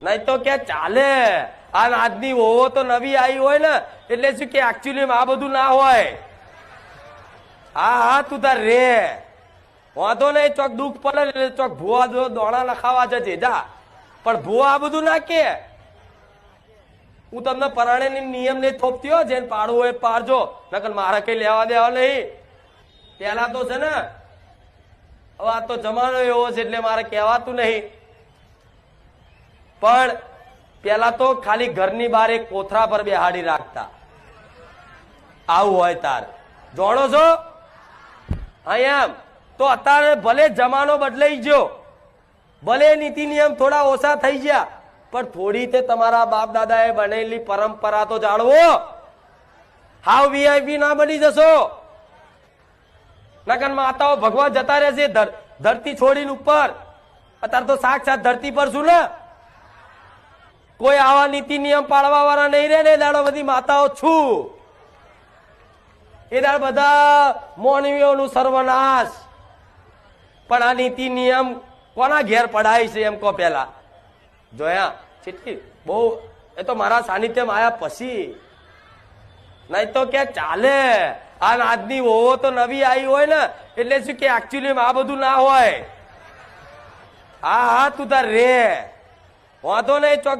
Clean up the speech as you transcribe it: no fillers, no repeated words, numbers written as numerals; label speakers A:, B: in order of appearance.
A: નહીં તો કે ચાલે. આ આજની ઓવો તો નવી આવી હોય ને એટલે શું કે એકચ્યુઅલી આ બધું ના હોય. હા હા તું તાર રે વાંધો નહીં. ચોક દુઃખ પડે એટલે ચોક ભૂવા જો દોણા નખાવા જજે જા. પણ ભૂવા આ બધું ના કે. હું તમને પરાણે નિયમ ને થોપતી હો જેને પાડવું હોય પાડજો, નકર મારે કઈ લેવા દેવા નહીં. પેલા તો છે ને હવે આ તો જમાનો એવો છે એટલે મારે કહેવાતું નહીં. પણ પેલા તો ખાલી ઘરની બહાર એક કોથરા પર બેહાડી રાખતા. આવું હોય તાર જોણો છો અહીંયા. તો અત્યારે ભલે જમાનો બદલાઈ ગયો, ભલે નીતિ નિયમ થોડા ઓછા થઈ ગયા, પણ થોડી તે તમારા બાપ દાદાએ બનેલી પરંપરા તો જાળવો. હાવ વીઆઈપી ના બની જશો. નકર માતાઓ ભગવાન જતા રહેશે ધરતી છોડીને ઉપર. અત્યારે તો સાક્ષાત ધરતી પર છું ને. કોઈ આવા નીતિ નિયમ પાળવા વાળા નહીં રે ને દાડો બધી માતાઓ છું. એ દાડ બધા મોનવીઓનું સર્વનાશ. પણ આ નીતિ નિયમ કોના ઘેર પડાય છે એમ કહો પેલા જોયા ચીટકી બહુ. એ તો મારા સાનિધ્યમાં આયા પછી. નહીં તો કે ચાલે. આ આજની ઓવો તો નવી આવી હોય ને એટલે શું કે એકચ્યુઅલી આ બધું ના હોય. હા હા તું તાર રે વાંધો નહીં. ચોક